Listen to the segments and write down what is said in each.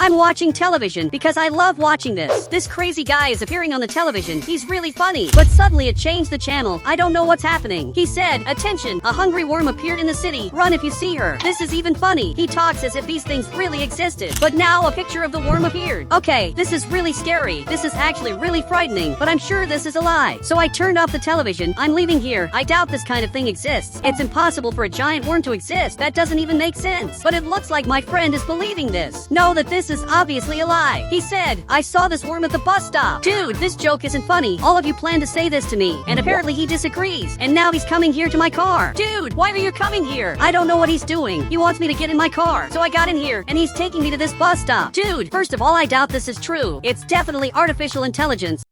I'm watching television because I love watching this. This crazy guy is appearing on the television. He's really funny. But suddenly it changed the channel. I don't know what's happening. He said, "Attention, a hungry worm appeared in the city. Run if you see her." This is even funny. He talks as if these things really existed. But now a picture of the worm appeared. Okay, this is really scary. This is actually really frightening, but I'm sure this is a lie. So I turned off the television. I'm leaving here. I doubt this kind of thing exists. It's impossible for a giant worm to exist. That doesn't even make sense. But it looks like my friend is believing this. Know that this is obviously a lie. He said, "I saw this worm at the bus stop." Dude, this joke isn't funny. All of you plan to say this to me, and apparently he disagrees. And now he's coming here to my car. Dude, why are you coming here? I don't know what he's doing. He wants me to get in my car. So I got in here, and he's taking me to this bus stop. Dude, first of all, I doubt this is true. It's definitely artificial intelligence.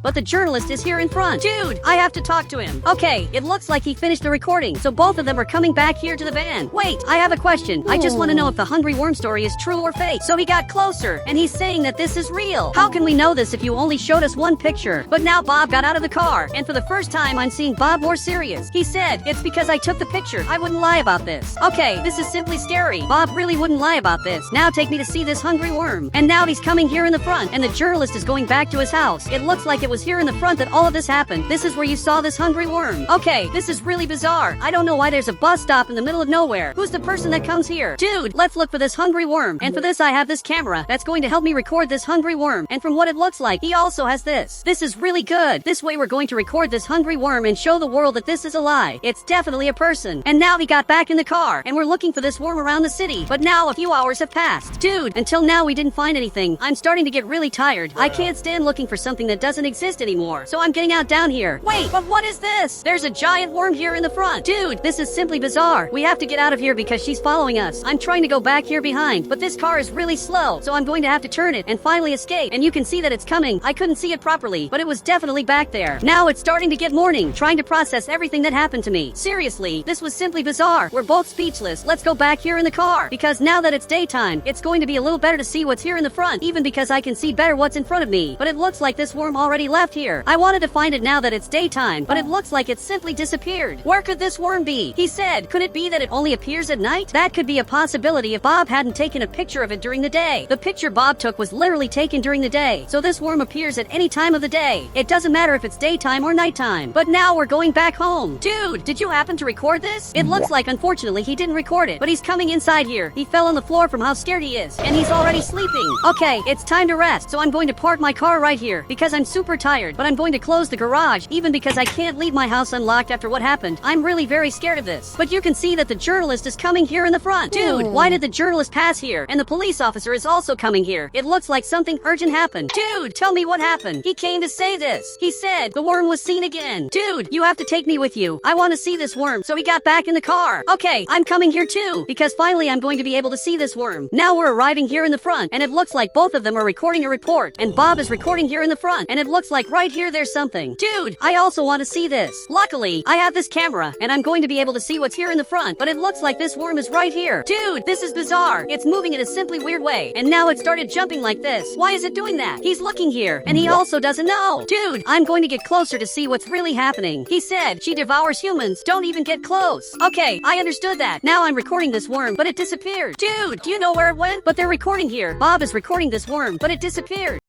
But the journalist is here in front. Dude, I have to talk to him. Okay, it looks like he finished the recording, so both of them are coming back here to the van. Wait, I have a question. I just want to know if the hungry worm story is true or fake. So he got closer, and he's saying that this is real. How can we know this if you only showed us one picture? But now Bob got out of the car, and for the first time I'm seeing Bob more serious. He said, "It's because I took the picture. I wouldn't lie about this." Okay, this is simply scary. Bob really wouldn't lie about this. Now take me to see this hungry worm. And now he's coming here in the front, and the journalist is going back to his house. It looks like it was here in the front that all of this happened. This is where you saw this hungry worm. Okay, this is really bizarre. I don't know why there's a bus stop in the middle of nowhere. Who's the person that comes here? Dude, let's look for this hungry worm. And for this I have this camera that's going to help me record this hungry worm. And from what it looks like, he also has this. This is really good. This way we're going to record this hungry worm and show the world that this is a lie. It's definitely a person. And now he got back in the car, and we're looking for this worm around the city. But now a few hours have passed. Dude, until now we didn't find anything. I'm starting to get really tired. I can't stand looking for something that doesn't exist anymore. So I'm getting out down here. Wait, but what is this? There's a giant worm here in the front. Dude, this is simply bizarre. We have to get out of here because she's following us. I'm trying to go back here behind, but this car is really slow, so I'm going to have to turn it and finally escape. And you can see that it's coming. I couldn't see it properly, but it was definitely back there. Now it's starting to get morning, trying to process everything that happened to me. Seriously, this was simply bizarre. We're both speechless. Let's go back here in the car, because now that it's daytime, it's going to be a little better to see what's here in the front, even because I can see better what's in front of me. But it looks like this worm already left here. I wanted to find it now that it's daytime, but it looks like it simply disappeared. Where could this worm be? He said, could it be that it only appears at night? That could be a possibility if Bob hadn't taken a picture of it during the day. The picture Bob took was literally taken during the day, so this worm appears at any time of the day. It doesn't matter if it's daytime or nighttime. But now we're going back home. Dude, did you happen to record this? It looks like unfortunately he didn't record it, but he's coming inside here. He fell on the floor from how scared he is, and he's already sleeping. Okay, it's time to rest, so I'm going to park my car right here because I'm super tired, but I'm going to close the garage even because I can't leave my house unlocked after what happened. I'm really very scared of this. But you can see that the journalist is coming here in the front. Dude, why did the journalist pass here? And the police officer is also coming here. It looks like something urgent happened. Dude, tell me what happened. He came to say this. He said the worm was seen again. Dude, you have to take me with you. I want to see this worm. So he got back in the car. Okay, I'm coming here too, because finally I'm going to be able to see this worm. Now we're arriving here in the front, and it looks like both of them are recording a report, and Bob is recording here in the front, and it looks like right here there's something. Dude, I also want to see this. Luckily, I have this camera, and I'm going to be able to see what's here in the front, but it looks like this worm is right here. Dude, this is bizarre. It's moving in a simply weird way, and now it started jumping like this. Why is it doing that? He's looking here, and he also doesn't know. Dude, I'm going to get closer to see what's really happening. He said, she devours humans. Don't even get close. Okay, I understood that. Now I'm recording this worm, but it disappeared. Dude, do you know where it went? But they're recording here. Bob is recording this worm, but it disappeared.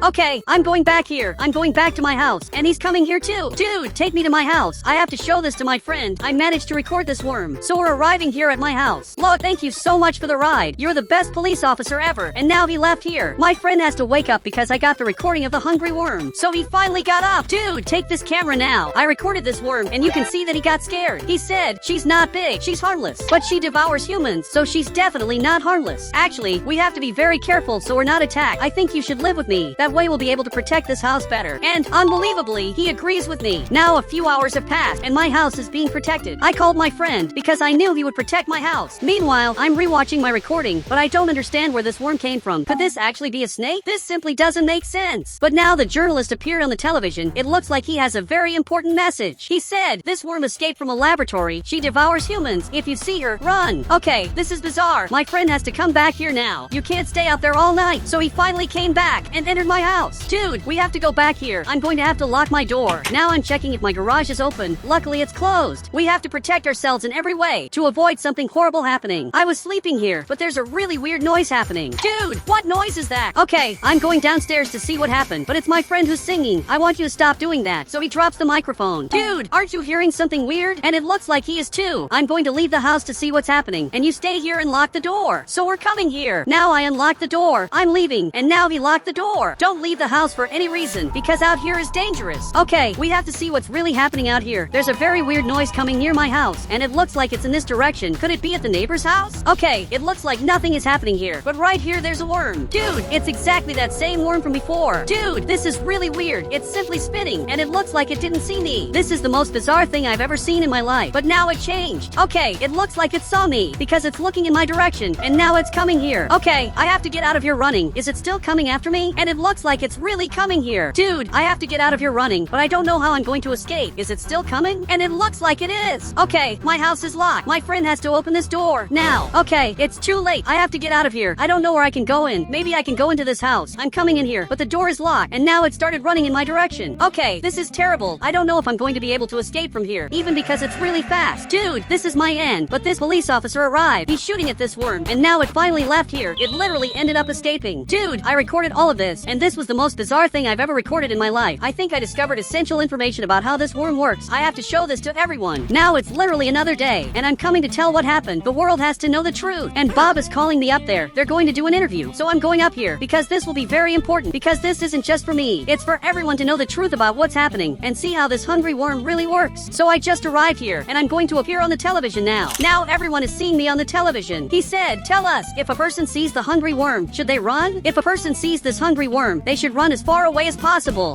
Okay, I'm going back here. I'm going back to my house. And he's coming here too. Dude, take me to my house. I have to show this to my friend. I managed to record this worm. So we're arriving here at my house. Look, thank you so much for the ride. You're the best police officer ever. And now he left here. My friend has to wake up because I got the recording of the hungry worm. So he finally got up. Dude, take this camera now. I recorded this worm, and you can see that he got scared. He said, she's not big. She's harmless. But she devours humans, so she's definitely not harmless. Actually, we have to be very careful so we're not attacked. I think you should live with me. That way we'll be able to protect this house better. And unbelievably, he agrees with me. Now a few hours have passed, and my house is being protected. I called my friend because I knew he would protect my house. Meanwhile, I'm rewatching my recording, but I don't understand where this worm came from. Could this actually be a snake? This simply doesn't make sense. But now the journalist appeared on the television. It looks like he has a very important message. He said, this worm escaped from a laboratory. She devours humans. If you see her, run. Okay, this is bizarre. My friend has to come back here now. You can't stay out there all night. So he finally came back and entered my my house. Dude, we have to go back here. I'm going to have to lock my door. Now I'm checking if my garage is open. Luckily, it's closed. We have to protect ourselves in every way to avoid something horrible happening. I was sleeping here, but there's a really weird noise happening. Dude, what noise is that? Okay, I'm going downstairs to see what happened, but it's my friend who's singing. I want you to stop doing that. So he drops the microphone. Dude, aren't you hearing something weird? And it looks like he is too. I'm going to leave the house to see what's happening, and you stay here and lock the door. So we're coming here. Now I unlock the door. I'm leaving, and now he locked the door. Don't leave the house for any reason, because out here is dangerous. Okay, we have to see what's really happening out here. There's a very weird noise coming near my house, and it looks like it's in this direction. Could it be at the neighbor's house? Okay, it looks like nothing is happening here, but right here there's a worm. Dude, it's exactly that same worm from before. Dude, this is really weird. It's simply spinning, and it looks like it didn't see me. This is the most bizarre thing I've ever seen in my life, but now it changed. Okay, it looks like it saw me, because it's looking in my direction, and now it's coming here. Okay, I have to get out of here running. Is it still coming after me? And it looks like it's really coming here. Dude, I have to get out of here running, but I don't know how I'm going to escape. Is it still coming? And it looks like it is. Okay, my house is locked. My friend has to open this door now. Okay, it's too late. I have to get out of here. I don't know where I can go in. Maybe I can go into this house. I'm coming in here, but the door is locked, and now it started running in my direction. Okay, this is terrible. I don't know if I'm going to be able to escape from here, even because it's really fast. Dude, this is my end, but this police officer arrived. He's shooting at this worm, and now it finally left here. It literally ended up escaping. Dude, I recorded all of this, and this was the most bizarre thing I've ever recorded in my life. I think I discovered essential information about how this worm works. I have to show this to everyone. Now it's literally another day, and I'm coming to tell what happened. The world has to know the truth. And Bob is calling me up there. They're going to do an interview. So I'm going up here because this will be very important, because this isn't just for me. It's for everyone to know the truth about what's happening and see how this hungry worm really works. So I just arrived here, and I'm going to appear on the television now. Now everyone is seeing me on the television. He said, tell us, if a person sees the hungry worm, should they run? If a person sees this hungry worm, they should run as far away as possible,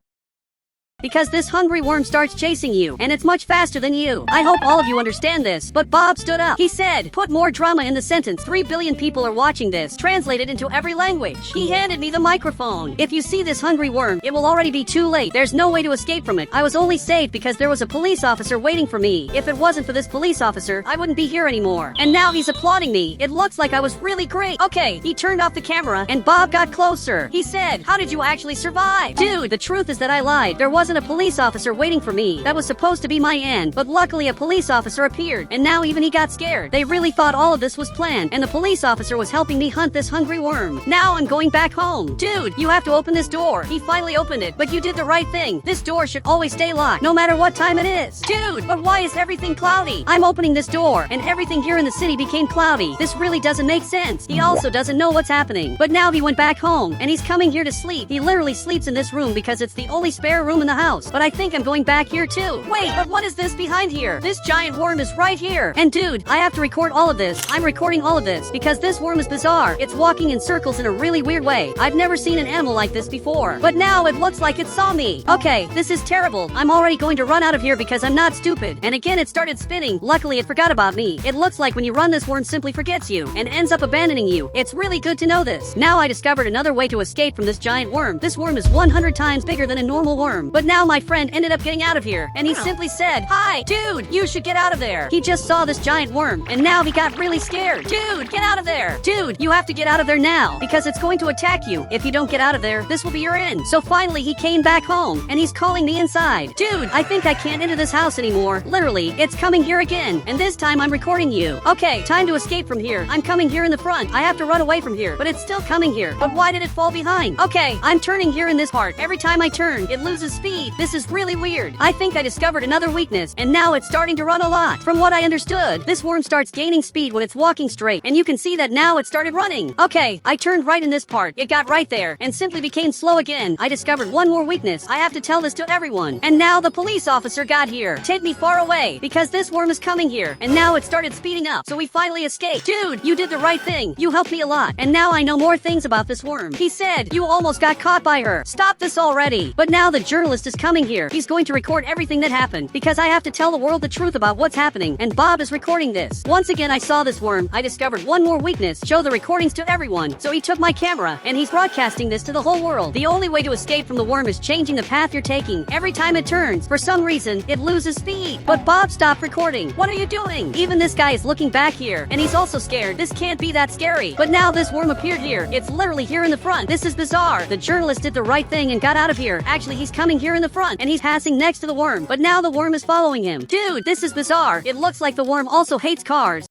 because this hungry worm starts chasing you, and it's much faster than you. I hope all of you understand this, but Bob stood up. He said, put more drama in the sentence. 3 billion people are watching this. Translate it into every language. He handed me the microphone. If you see this hungry worm, it will already be too late. There's no way to escape from it. I was only saved because there was a police officer waiting for me. If it wasn't for this police officer, I wouldn't be here anymore. And now he's applauding me. It looks like I was really great. Okay, he turned off the camera, and Bob got closer. He said, how did you actually survive? Dude, the truth is that I lied. There wasn't a police officer waiting for me. That was supposed to be my end, but luckily a police officer appeared, and now even he got scared. They really thought all of this was planned, and the police officer was helping me hunt this hungry worm. Now I'm going back home. Dude, you have to open this door. He finally opened it, but you did the right thing. This door should always stay locked, no matter what time it is. Dude, but why is everything cloudy? I'm opening this door, and everything here in the city became cloudy. This really doesn't make sense. He also doesn't know what's happening. But now he went back home, and he's coming here to sleep. He literally sleeps in this room because it's the only spare room in the house. But I think I'm going back here too. Wait, but what is this behind here? This giant worm is right here. And dude, I have to record all of this. I'm recording all of this because this worm is bizarre. It's walking in circles in a really weird way. I've never seen an animal like this before. But now it looks like it saw me. Okay, this is terrible. I'm already going to run out of here because I'm not stupid. And again, it started spinning. Luckily, it forgot about me. It looks like when you run, this worm simply forgets you and ends up abandoning you. It's really good to know this. Now I discovered another way to escape from this giant worm. This worm is 100 times bigger than a normal worm. But now my friend ended up getting out of here, and he simply said, hi, dude, you should get out of there. He just saw this giant worm, and now he got really scared. Dude, get out of there. Dude, you have to get out of there now, because it's going to attack you. If you don't get out of there, this will be your end. So finally, he came back home, and he's calling me inside. Dude, I think I can't enter this house anymore. Literally, it's coming here again, and this time I'm recording you. Okay, time to escape from here. I'm coming here in the front. I have to run away from here, but it's still coming here. But why did it fall behind? Okay, I'm turning here in this part. Every time I turn, it loses speed. This is really weird. I think I discovered another weakness, and now it's starting to run a lot. From what I understood, this worm starts gaining speed when it's walking straight, and you can see that now it started running. Okay, I turned right in this part. It got right there, and simply became slow again. I discovered one more weakness. I have to tell this to everyone. And now the police officer got here. Take me far away, because this worm is coming here, and now it started speeding up, so we finally escaped. Dude, you did the right thing. You helped me a lot, and now I know more things about this worm. He said, you almost got caught by her. Stop this already. But now the journalist journalist is coming here. He's going to record everything that happened because I have to tell the world the truth about what's happening, and Bob is recording this. Once again I saw this worm. I discovered one more weakness. Show the recordings to everyone. So he took my camera and he's broadcasting this to the whole world. The only way to escape from the worm is changing the path you're taking. Every time it turns, for some reason, it loses speed. But Bob stopped recording. What are you doing? Even this guy is looking back here and he's also scared. This can't be that scary. But now this worm appeared here. It's literally here in the front. This is bizarre. The journalist did the right thing and got out of here. Actually, he's coming here in the front and he's passing next to the worm. But now the worm is following him. Dude, this is bizarre. It looks like the worm also hates cars.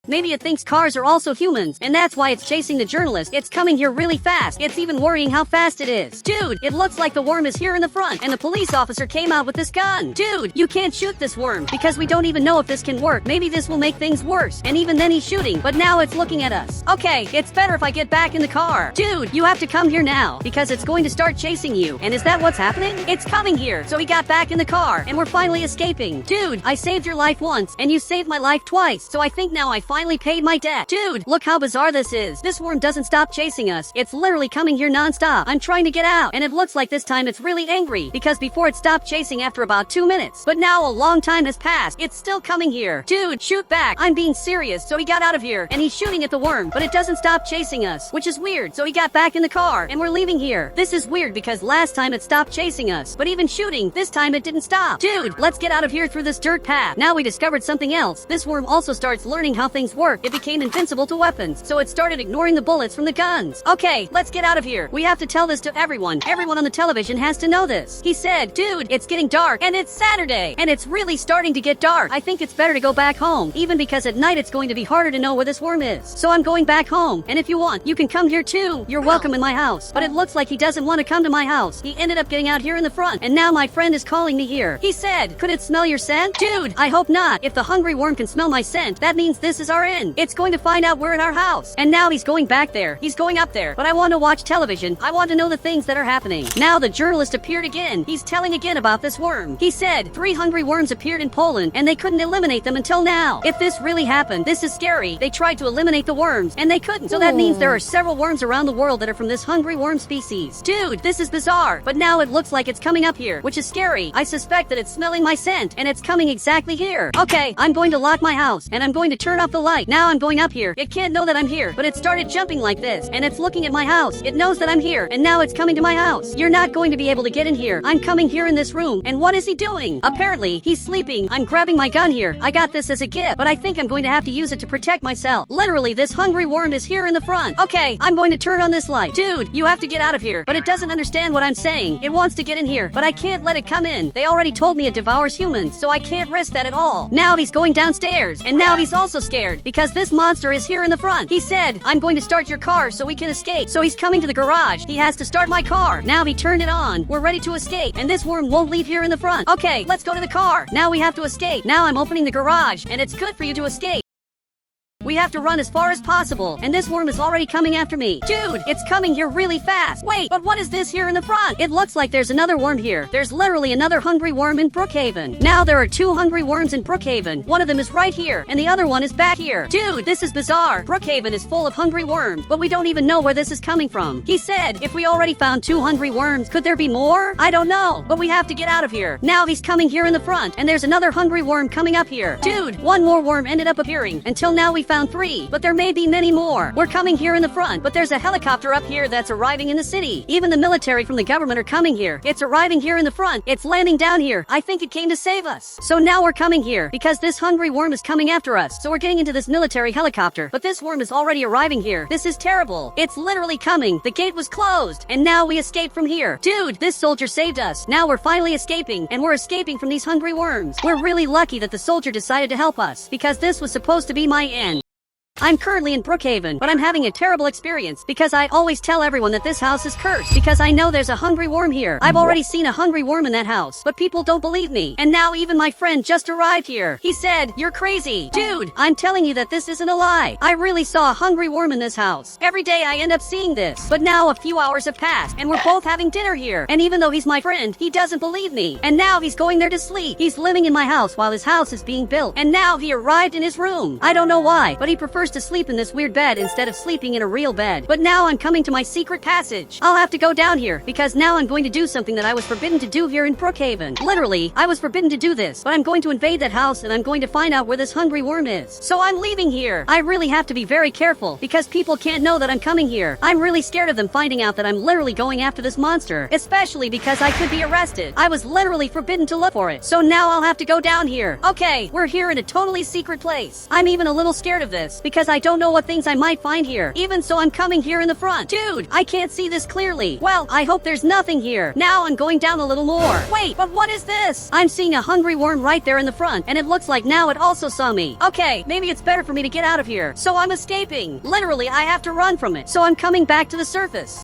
Maybe it thinks cars are also humans, and that's why it's chasing the journalist. It's coming here really fast. It's even worrying how fast it is. Dude, it looks like the worm is here in the front, and the police officer came out with this gun. Dude, you can't shoot this worm, because we don't even know if this can work. Maybe this will make things worse. And even then he's shooting, but now it's looking at us. Okay, it's better if I get back in the car. Dude, you have to come here now, because it's going to start chasing you. And is that what's happening? It's coming here. So he got back in the car, and we're finally escaping. Dude, I saved your life once, and you saved my life twice. So I think now I finally paid my debt. Dude, look how bizarre this is. This worm doesn't stop chasing us. It's literally coming here non-stop. I'm trying to get out, and it looks like this time it's really angry, because before it stopped chasing after about 2 minutes. But now a long time has passed. It's still coming here. Dude, shoot back. I'm being serious. So he got out of here, and he's shooting at the worm, but it doesn't stop chasing us, which is weird. So he got back in the car, and we're leaving here. This is weird because last time it stopped chasing us, but even shooting, this time it didn't stop. Dude, let's get out of here through this dirt path. Now we discovered something else. This worm also starts learning how things work. It became invincible to weapons, so it started ignoring the bullets from the guns. Okay, let's get out of here. We have to tell this to everyone. Everyone on the television has to know this. He said, dude, it's getting dark, and it's Saturday, and it's really starting to get dark. I think it's better to go back home, even because at night it's going to be harder to know where this worm is. So I'm going back home, and if you want, you can come here too. You're welcome in my house. But it looks like he doesn't want to come to my house. He ended up getting out here in the front, and now my friend is calling me here. He said, could it smell your scent? Dude, I hope not. If the hungry worm can smell my scent, that means this is our end. It's going to find out we're in our house. And now he's going back there. He's going up there. But I want to watch television. I want to know the things that are happening. Now the journalist appeared again. He's telling again about this worm. He said 3 hungry worms appeared in Poland and they couldn't eliminate them until now. If this really happened, this is scary. They tried to eliminate the worms and they couldn't. So that means there are several worms around the world that are from this hungry worm species. Dude, this is bizarre. But now it looks like it's coming up here, which is scary. I suspect that it's smelling my scent and it's coming exactly here. Okay, I'm going to lock my house and I'm going to turn off the light. Now I'm going up here. It can't know that I'm here, but it started jumping like this, and it's looking at my house. It knows that I'm here, and now it's coming to my house. You're not going to be able to get in here. I'm coming here in this room, and what is he doing? Apparently, he's sleeping. I'm grabbing my gun here. I got this as a gift, but I think I'm going to have to use it to protect myself. Literally, this hungry worm is here in the front. Okay, I'm going to turn on this light. Dude, you have to get out of here, but it doesn't understand what I'm saying. It wants to get in here, but I can't let it come in. They already told me it devours humans, so I can't risk that at all. Now he's going downstairs, and now he's also scared, because this monster is here in the front. He said, I'm going to start your car so we can escape. So he's coming to the garage. He has to start my car. Now he turned it on. We're ready to escape, and this worm won't leave here in the front. Okay, let's go to the car. Now we have to escape. Now I'm opening the garage, and it's good for you to escape. We have to run as far as possible, and this worm is already coming after me. Dude, it's coming here really fast. Wait, but what is this here in the front? It looks like there's another worm here. There's literally another hungry worm in Brookhaven. Now there are 2 hungry worms in Brookhaven. One of them is right here, and the other one is back here. Dude, this is bizarre. Brookhaven is full of hungry worms, but we don't even know where this is coming from. He said, if we already found 2 hungry worms, could there be more? I don't know, but we have to get out of here. Now he's coming here in the front, and there's another hungry worm coming up here. Dude, one more worm ended up appearing. Until now we found 3, but there may be many more. We're coming here in the front, but there's a helicopter up here that's arriving in the city. Even the military from the government are coming here. It's arriving here in the front. It's landing down here. I think it came to save us. So now we're coming here because this hungry worm is coming after us. So we're getting into this military helicopter, but this worm is already arriving here. This is terrible. It's literally coming. The gate was closed, and now we escaped from here. Dude, this soldier saved us. Now we're finally escaping, and we're escaping from these hungry worms. We're really lucky that the soldier decided to help us, because this was supposed to be my end. I'm currently in Brookhaven, but I'm having a terrible experience because I always tell everyone that this house is cursed because I know there's a hungry worm here. I've already seen a hungry worm in that house, but people don't believe me. And now even my friend just arrived here. He said, you're crazy. Dude, I'm telling you that this isn't a lie. I really saw a hungry worm in this house. Every day I end up seeing this. But now a few hours have passed and we're both having dinner here. And even though he's my friend, he doesn't believe me. And now he's going there to sleep. He's living in my house while his house is being built. And now he arrived in his room. I don't know why, but he prefers to sleep in this weird bed instead of sleeping in a real bed. But now I'm coming to my secret passage. I'll have to go down here because now I'm going to do something that I was forbidden to do here in Brookhaven. Literally, I was forbidden to do this, but I'm going to invade that house and I'm going to find out where this hungry worm is. So I'm leaving here. I really have to be very careful because people can't know that I'm coming here. I'm really scared of them finding out that I'm literally going after this monster, especially because I could be arrested. I was literally forbidden to look for it. So now I'll have to go down here. Okay, we're here in a totally secret place. I'm even a little scared of this because I don't know what things I might find here. Even so, I'm coming here in the front. Dude, I can't see this clearly. Well, I hope there's nothing here. Now I'm going down a little more. Wait, but what is this? I'm seeing a hungry worm right there in the front, and it looks like now it also saw me. Okay, maybe it's better for me to get out of here. So I'm escaping. Literally, I have to run from it. So I'm coming back to the surface.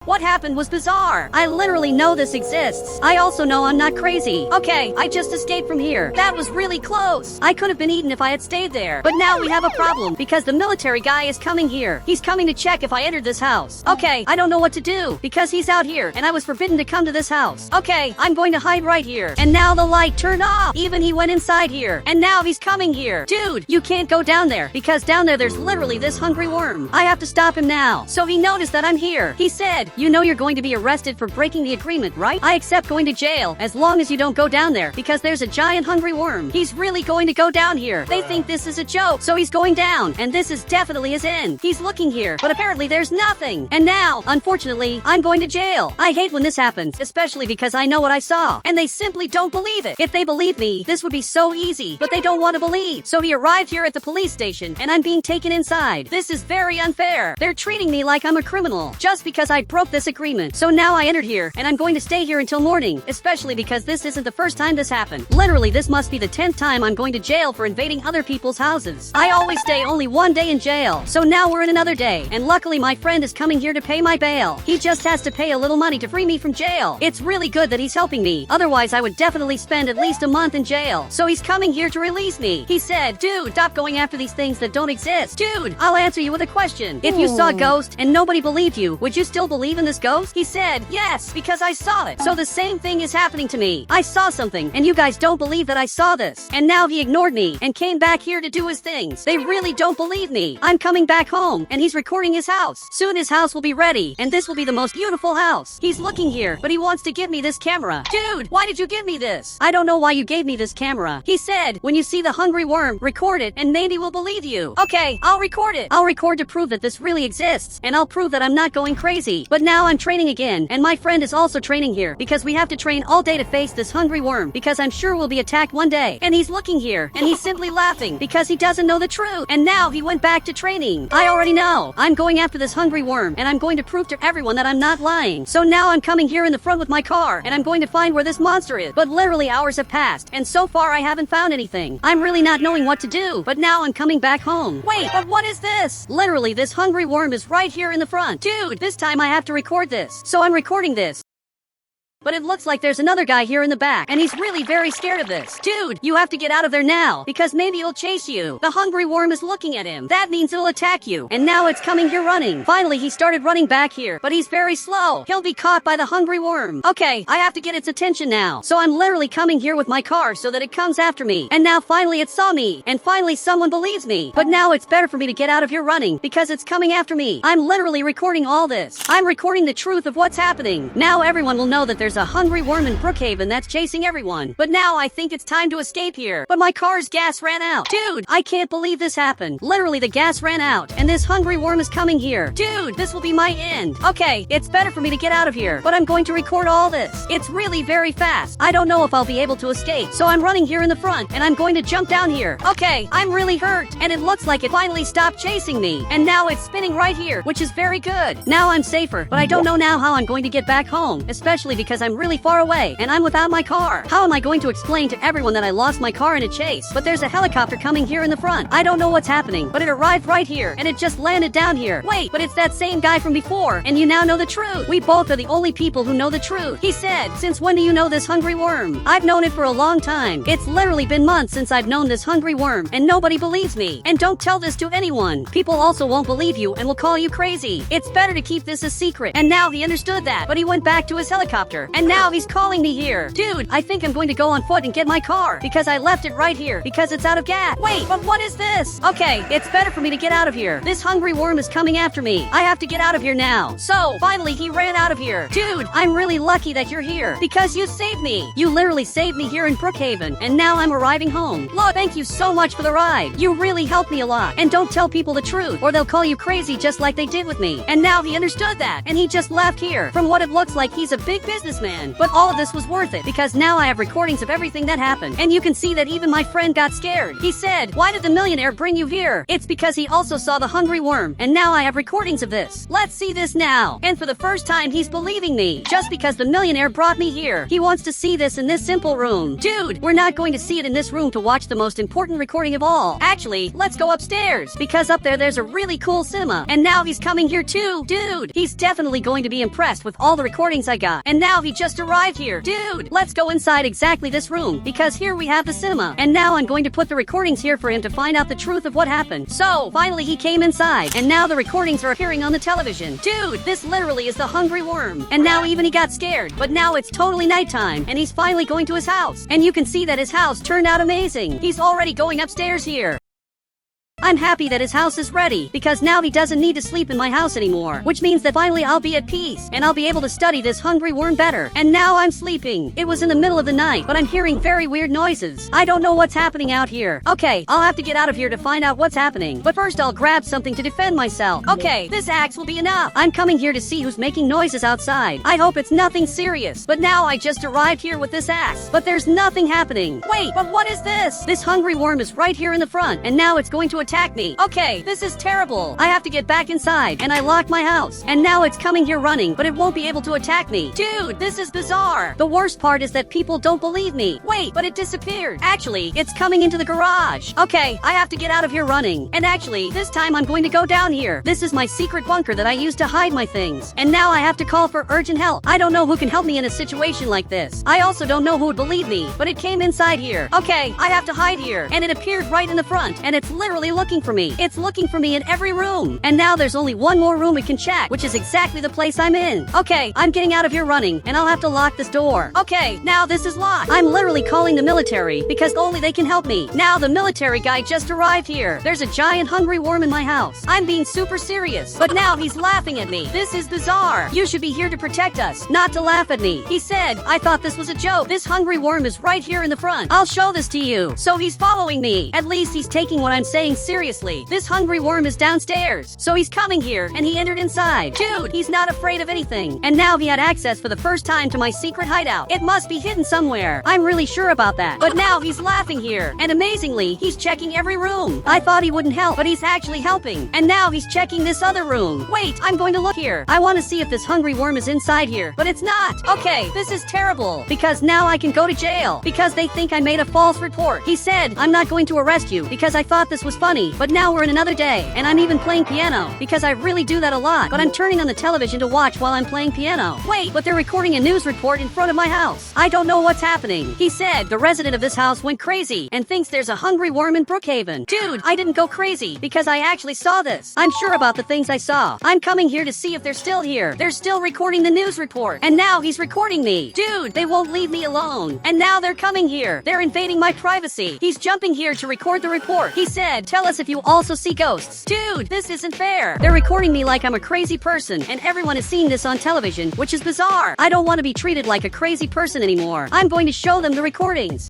What happened was bizarre. I literally know this exists. I also know I'm not crazy. Okay, I just escaped from here. That was really close. I could have been eaten if I had stayed there. But now we have a problem because the military guy is coming here. He's coming to check if I entered this house. Okay, I don't know what to do because he's out here and I was forbidden to come to this house. Okay, I'm going to hide right here. And now the light turned off. Even he went inside here. And now he's coming here. Dude, you can't go down there because down there's literally this hungry worm. I have to stop him now. So he noticed that I'm here. He said, "You know you're going to be arrested for breaking the agreement, right? I accept going to jail as long as you don't go down there because there's a giant hungry worm. He's really going to go down here. They think this is a joke, so he's going down, and this is definitely his end. He's looking here, but apparently there's nothing. And now, unfortunately, I'm going to jail. I hate when this happens, especially because I know what I saw, and they simply don't believe it. If they believed me, this would be so easy, but they don't want to believe. So he arrived here at the police station, and I'm being taken inside. This is very unfair. They're treating me like I'm a criminal just because I broke this agreement. So now I entered here, and I'm going to stay here until morning, especially because this isn't the first time this happened. Literally, this must be the 10th time I'm going to jail for invading other people's houses. I always stay only one day in jail, so now we're in another day, and luckily my friend is coming here to pay my bail. He just has to pay a little money to free me from jail. It's really good that he's helping me, otherwise I would definitely spend at least a month in jail. So he's coming here to release me. He said, "Dude, stop going after these things that don't exist." Dude, I'll answer you with a question. If you saw a ghost and nobody believed you, would you still believe in this ghost? He said, "Yes, because I saw it." So the same thing is happening to me. I saw something, and you guys don't believe that I saw this. And now he ignored me and came back here to do his things. They really don't believe me. I'm coming back home, and he's recording his house. Soon his house will be ready, and this will be the most beautiful house. He's looking here, but he wants to give me this camera. Dude, why did you give me this? I don't know why you gave me this camera. He said, "When you see the hungry worm, record it, and maybe we'll believe you." Okay, I'll record it. I'll record to prove that this really exists, and I'll prove that I'm not going crazy. But now I'm training again, and my friend is also training here because we have to train all day to face this hungry worm because I'm sure we'll be attacked one day. And he's looking here, and he's simply laughing because he doesn't know the truth. And now he went back to training. I already know. I'm going after this hungry worm, and I'm going to prove to everyone that I'm not lying. So now I'm coming here in the front with my car, and I'm going to find where this monster is. But literally hours have passed, and so far I haven't found anything. I'm really not knowing what to do, but now I'm coming back home. Wait, but what is this? Literally, this hungry worm is right here in the front. Dude, this time I have to record this. So I'm recording this. But it looks like there's another guy here in the back, and he's really very scared of this. Dude, you have to get out of there now, because maybe it'll chase you. The hungry worm is looking at him. That means it'll attack you. And now it's coming here running. Finally, he started running back here, but he's very slow. He'll be caught by the hungry worm. Okay, I have to get its attention now. So I'm literally coming here with my car so that it comes after me. And now finally it saw me. And finally someone believes me. But now it's better for me to get out of here running, because it's coming after me. I'm literally recording all this. I'm recording the truth of what's happening. Now everyone will know that there's a hungry worm in Brookhaven that's chasing everyone. But now I think it's time to escape here. But my car's gas ran out. Dude, I can't believe this happened. Literally the gas ran out, and this hungry worm is coming here. Dude, this will be my end. Okay, it's better for me to get out of here, but I'm going to record all this. It's really very fast. I don't know if I'll be able to escape, so I'm running here in the front, and I'm going to jump down here. Okay, I'm really hurt, and it looks like it finally stopped chasing me. And now it's spinning right here, which is very good. Now I'm safer, but I don't know now how I'm going to get back home, especially because I'm really far away, and I'm without my car. How am I going to explain to everyone that I lost my car in a chase? But there's a helicopter coming here in the front. I don't know what's happening, but it arrived right here, and it just landed down here. Wait, but it's that same guy from before, and you now know the truth. We both are the only people who know the truth. He said, "Since when do you know this hungry worm?" I've known it for a long time. It's literally been months since I've known this hungry worm, and nobody believes me. And don't tell this to anyone. People also won't believe you and will call you crazy. It's better to keep this a secret. And now he understood that, but he went back to his helicopter. and now he's calling me here. Dude, I think I'm going to go on foot and get my car because I left it right here because it's out of gas. Wait, but what is this? Okay, it's better for me to get out of here. This hungry worm is coming after me. I have to get out of here now. So, finally he ran out of here. Dude, I'm really lucky that you're here because you saved me. You literally saved me here in Brookhaven, and now I'm arriving home. Look, thank you so much for the ride. You really helped me a lot. And don't tell people the truth or they'll call you crazy just like they did with me. And now he understood that, and he just left here. From what it looks like, he's a big businessman. But all of this was worth it because now I have recordings of everything that happened. And you can see that even my friend got scared. He said, "Why did the millionaire bring you here?" It's because he also saw the hungry worm, and now I have recordings of this. Let's see this now. And for the first time, he's believing me. Just because the millionaire brought me here. He wants to see this in this simple room. Dude, we're not going to see it in this room to watch the most important recording of all. Actually, let's go upstairs because up there's a really cool cinema. And now he's coming here too. Dude, he's definitely going to be impressed with all the recordings I got. And now he just arrived here. Dude, let's go inside exactly this room because here we have the cinema. And now I'm going to put the recordings here for him to find out the truth of what happened. So, finally he came inside and now the recordings are appearing on the television. Dude, this literally is the hungry worm. And now even he got scared, but now it's totally nighttime and he's finally going to his house. And you can see that his house turned out amazing. He's already going upstairs here. I'm happy that his house is ready because now he doesn't need to sleep in my house anymore, which means that finally I'll be at peace and I'll be able to study this hungry worm better. And now I'm sleeping. It was in the middle of the night, but I'm hearing very weird noises. I don't know what's happening out here. Okay, I'll have to get out of here to find out what's happening. But first I'll grab something to defend myself. Okay, this axe will be enough. I'm coming here to see who's making noises outside. I hope it's nothing serious. But now I just arrived here with this axe, but there's nothing happening. Wait, but what is this? This hungry worm is right here in the front, and now it's going to attack me. Okay, this is terrible. I have to get back inside, and I locked my house. And now it's coming here running, but it won't be able to attack me. Dude, this is bizarre. The worst part is that people don't believe me. Wait, but it disappeared. Actually, it's coming into the garage. Okay, I have to get out of here running. And actually, this time I'm going to go down here. This is my secret bunker that I use to hide my things. And now I have to call for urgent help. I don't know who can help me in a situation like this. I also don't know who would believe me, but it came inside here. Okay, I have to hide here. And it appeared right in the front, and it's literally looking for me. It's looking for me in every room. And now there's only one more room we can check, which is exactly the place I'm in. Okay, I'm getting out of here running, and I'll have to lock this door. Okay, now this is locked. I'm literally calling the military because only they can help me. Now the military guy just arrived here. There's a giant hungry worm in my house. I'm being super serious, but now he's laughing at me. This is bizarre. You should be here to protect us, not to laugh at me. He said, I thought this was a joke. This hungry worm is right here in the front. I'll show this to you. So he's following me. At least he's taking what I'm saying seriously. This hungry worm is downstairs. So he's coming here, and he entered inside. Dude, he's not afraid of anything. And now he had access for the first time to my secret hideout. It must be hidden somewhere. I'm really sure about that. But now he's laughing here. And amazingly, he's checking every room. I thought he wouldn't help, but he's actually helping. And now he's checking this other room. Wait, I'm going to look here. I want to see if this hungry worm is inside here, but it's not. Okay, this is terrible because now I can go to jail because they think I made a false report. He said, I'm not going to arrest you because I thought this was funny, but now we're in another day, and I'm even playing piano because I really do that a lot, but I'm turning on the television to watch while I'm playing piano. Wait, but they're recording a news report in front of my house. I don't know what's happening. He said the resident of this house went crazy and thinks there's a hungry worm in Brookhaven. Dude, I didn't go crazy because I actually saw this. I'm sure about the things I saw. I'm coming here to see if they're still here. They're still recording the news report, and now he's recording me. Dude, they won't leave me alone. And now they're coming here. They're invading my privacy. He's jumping here to record the report. He said, tell us if you also see ghosts. Dude, this isn't fair. They're recording me like I'm a crazy person, and everyone is seeing this on television, which is bizarre. I don't want to be treated like a crazy person anymore. I'm going to show them the recordings.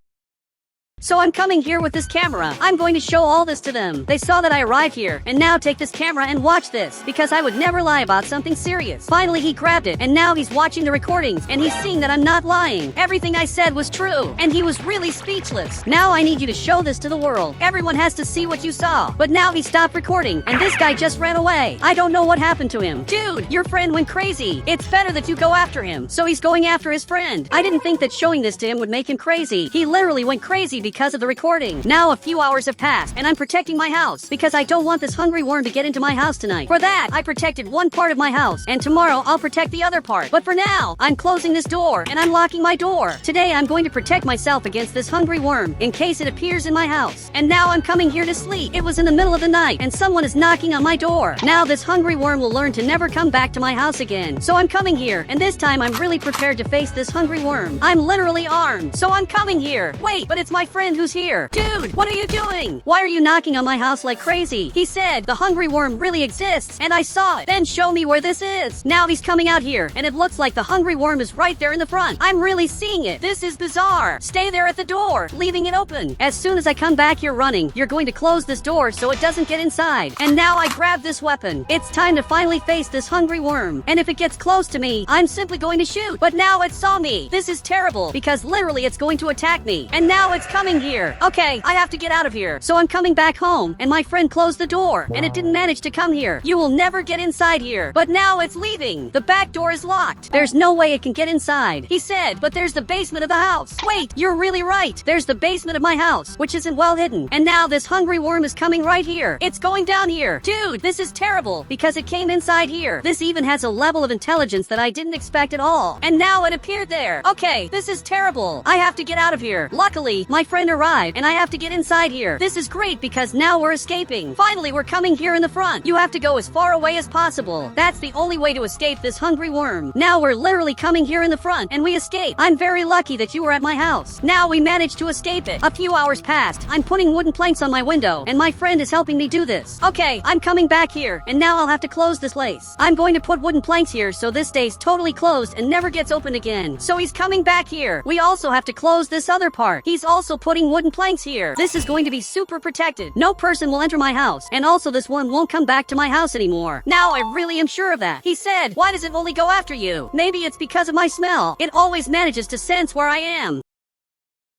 So I'm coming here with this camera. I'm going to show all this to them. They saw that I arrived here, and now take this camera and watch this, because I would never lie about something serious. Finally, he grabbed it, and now he's watching the recordings, and he's seeing that I'm not lying. Everything I said was true, and he was really speechless. Now I need you to show this to the world. Everyone has to see what you saw. But now he stopped recording, and this guy just ran away. I don't know what happened to him. Dude, your friend went crazy. It's better that you go after him. So he's going after his friend. I didn't think that showing this to him would make him crazy. He literally went crazy because because of the recording. Now a few hours have passed, and I'm protecting my house because I don't want this hungry worm to get into my house tonight. For that, I protected one part of my house, and tomorrow I'll protect the other part. But for now, I'm closing this door, and I'm locking my door. Today, I'm going to protect myself against this hungry worm in case it appears in my house. And now I'm coming here to sleep. It was in the middle of the night, and someone is knocking on my door. Now this hungry worm will learn to never come back to my house again. So I'm coming here, and this time I'm really prepared to face this hungry worm. I'm literally armed, so I'm coming here. Wait, but it's my friend who's here. Dude, what are you doing? Why are you knocking on my house like crazy? He said the hungry worm really exists, and I saw it. Then show me where this is. Now he's coming out here, and it looks like the hungry worm is right there in the front. I'm really seeing it. This is bizarre. Stay there at the door, leaving it open. As soon as I come back here running, you're going to close this door so it doesn't get inside. And now I grab this weapon. It's time to finally face this hungry worm. And if it gets close to me, I'm simply going to shoot. But now it saw me. This is terrible because literally it's going to attack me. And now it's coming here. Okay, I have to get out of here. So I'm coming back home, and my friend closed the door, and it didn't manage to come here. You will never get inside here. But now it's leaving. The back door is locked. There's no way it can get inside. He said, but there's the basement of the house. Wait, you're really right. There's the basement of my house, which isn't well hidden. And now this hungry worm is coming right here. It's going down here. Dude, this is terrible because it came inside here. This even has a level of intelligence that I didn't expect at all. And now it appeared there. Okay, this is terrible. I have to get out of here. Luckily, my friend arrived, and I have to get inside here. This is great because now we're escaping. Finally, we're coming here in the front. You have to go as far away as possible. That's the only way to escape this hungry worm. Now we're literally coming here in the front, and we escape. I'm very lucky that you were at my house. Now we managed to escape it. A few hours passed. I'm putting wooden planks on my window, and my friend is helping me do this. Okay, I'm coming back here, and now I'll have to close this place. I'm going to put wooden planks here so this stays totally closed and never gets opened again. So he's coming back here. We also have to close this other part. He's also putting wooden planks here. This is going to be super protected. No person will enter my house, and also this one won't come back to my house anymore. Now I really am sure of that. He said, why does it only go after you? Maybe it's because of my smell. It always manages to sense where I am.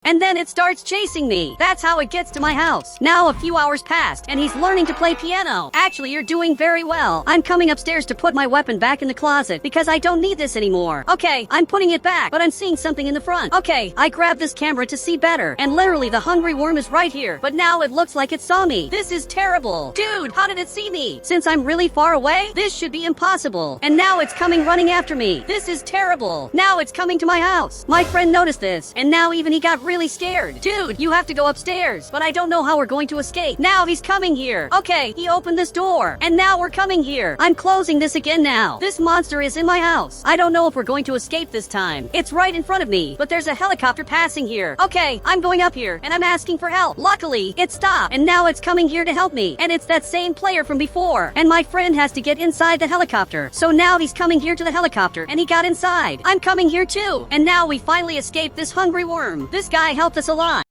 And then it starts chasing me. That's how it gets to my house. Now a few hours passed, and he's learning to play piano. Actually, you're doing very well. I'm coming upstairs to put my weapon back in the closet because I don't need this anymore. Okay, I'm putting it back, but I'm seeing something in the front. Okay, I grabbed this camera to see better, and literally the hungry worm is right here. But now it looks like it saw me. This is terrible. Dude, how did it see me? Since I'm really far away, this should be impossible. And now it's coming running after me. This is terrible. Now it's coming to my house. My friend noticed this, and now even he got really scared. Dude, you have to go upstairs, but I don't know how we're going to escape. Now he's coming here. Okay, he opened this door, and now we're coming here. I'm closing this again now. This monster is in my house. I don't know if we're going to escape this time. It's right in front of me, but there's a helicopter passing here. Okay, I'm going up here, and I'm asking for help. Luckily, it stopped, and now it's coming here to help me. And it's that same player from before, and my friend has to get inside the helicopter. So now he's coming here to the helicopter, and he got inside. I'm coming here too, and now we finally escaped this hungry worm. This guy helped us a lot.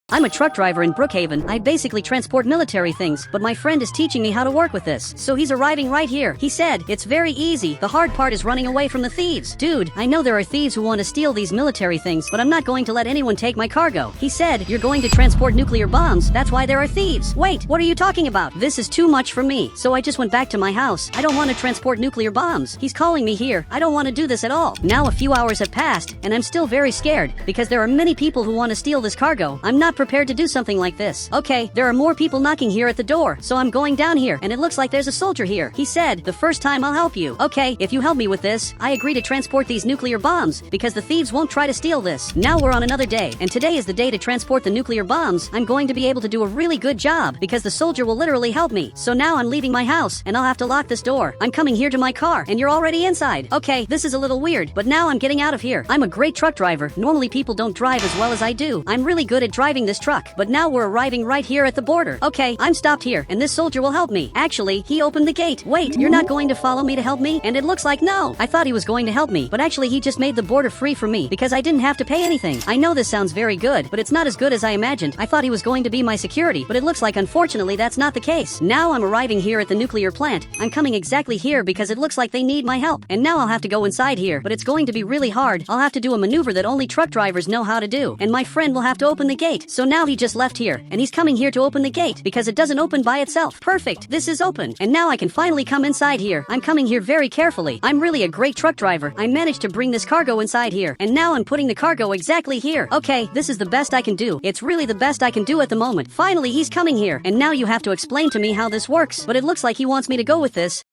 I'm a truck driver in Brookhaven. I basically transport military things, but my friend is teaching me how to work with this. So he's arriving right here. He said, it's very easy. The hard part is running away from the thieves. Dude, I know there are thieves who want to steal these military things, but I'm not going to let anyone take my cargo. He said, you're going to transport nuclear bombs. That's why there are thieves. Wait, what are you talking about? This is too much for me. So I just went back to my house. I don't want to transport nuclear bombs. He's calling me here. I don't want to do this at all. Now a few hours have passed, and I'm still very scared because there are many people who want to steal this cargo. I'm not prepared to do something like this. Okay, there are more people knocking here at the door, so I'm going down here, and it looks like there's a soldier here. He said, the first time I'll help you. Okay, if you help me with this, I agree to transport these nuclear bombs, because the thieves won't try to steal this. Now we're on another day, and today is the day to transport the nuclear bombs. I'm going to be able to do a really good job, because the soldier will literally help me. So now I'm leaving my house, and I'll have to lock this door. I'm coming here to my car, and you're already inside. Okay, this is a little weird, but now I'm getting out of here. I'm a great truck driver. Normally people don't drive as well as I do. I'm really good at driving this truck, but now we're arriving right here at the border. Okay, I'm stopped here, and this soldier will help me. Actually, he opened the gate. Wait, you're not going to follow me to help me? And it looks like no. I thought he was going to help me, but actually he just made the border free for me because I didn't have to pay anything. I know this sounds very good, but it's not as good as I imagined. I thought he was going to be my security, but it looks like unfortunately that's not the case. Now I'm arriving here at the nuclear plant. I'm coming exactly here because it looks like they need my help. And now I'll have to go inside here, but it's going to be really hard. I'll have to do a maneuver that only truck drivers know how to do, and my friend will have to open the gate. So now he just left here, and he's coming here to open the gate, because it doesn't open by itself. Perfect, this is open, and now I can finally come inside here. I'm coming here very carefully. I'm really a great truck driver. I managed to bring this cargo inside here, and now I'm putting the cargo exactly here. Okay, this is the best I can do. It's really the best I can do at the moment. Finally, he's coming here, and now you have to explain to me how this works, but it looks like he wants me to go with this.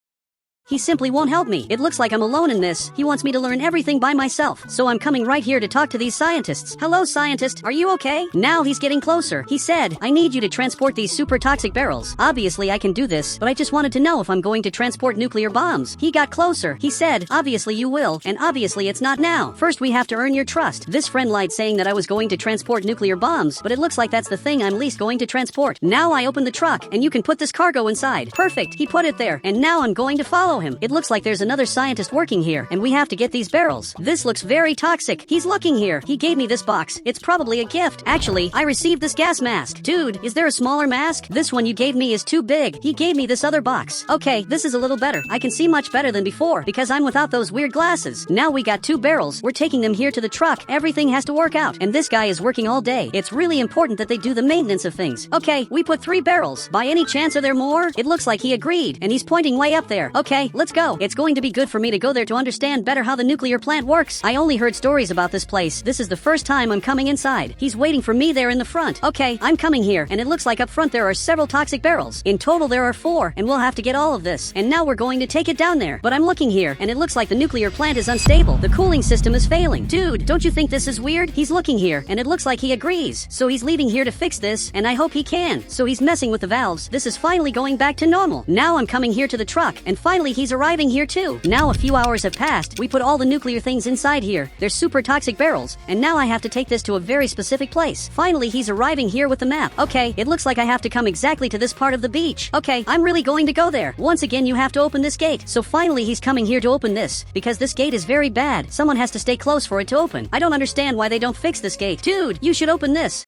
He simply won't help me. It looks like I'm alone in this. He wants me to learn everything by myself. So I'm coming right here to talk to these scientists. Hello, scientist. Are you okay? Now he's getting closer. He said, I need you to transport these super toxic barrels. Obviously, I can do this, but I just wanted to know if I'm going to transport nuclear bombs. He got closer. He said, obviously you will, and obviously it's not now. First, we have to earn your trust. This friend lied saying that I was going to transport nuclear bombs, but it looks like that's the thing I'm least going to transport. Now I open the truck, and you can put this cargo inside. Perfect. He put it there, and now I'm going to follow him. It looks like there's another scientist working here, and we have to get these barrels. This looks very toxic. He's looking here. He gave me this box. It's probably a gift. Actually, I received this gas mask. Dude, is there a smaller mask? This one you gave me is too big. He gave me this other box. Okay, this is a little better. I can see much better than before, because I'm without those weird glasses. Now we got 2 barrels. We're taking them here to the truck. Everything has to work out, and this guy is working all day. It's really important that they do the maintenance of things. Okay, we put 3 barrels. By any chance are there more? It looks like he agreed, and he's pointing way up there. Okay, let's go. It's going to be good for me to go there to understand better how the nuclear plant works. I only heard stories about this place. This is the first time I'm coming inside. He's waiting for me there in the front. Okay, I'm coming here, and it looks like up front there are several toxic barrels. In total there are 4, and we'll have to get all of this. And now we're going to take it down there. But I'm looking here, and it looks like the nuclear plant is unstable. The cooling system is failing. Dude, don't you think this is weird? He's looking here, and it looks like he agrees. So he's leaving here to fix this, and I hope he can. So he's messing with the valves. This is finally going back to normal. Now I'm coming here to the truck, and finally he's arriving here too. Now a few hours have passed. We put all the nuclear things inside here. They're super toxic barrels, and now I have to take this to a very specific place. Finally, he's arriving here with the map. Okay, it looks like I have to come exactly to this part of the beach. Okay, I'm really going to go there. Once again, you have to open this gate. So finally, he's coming here to open this, because this gate is very bad. Someone has to stay close for it to open. I don't understand why they don't fix this gate. Dude, you should open this.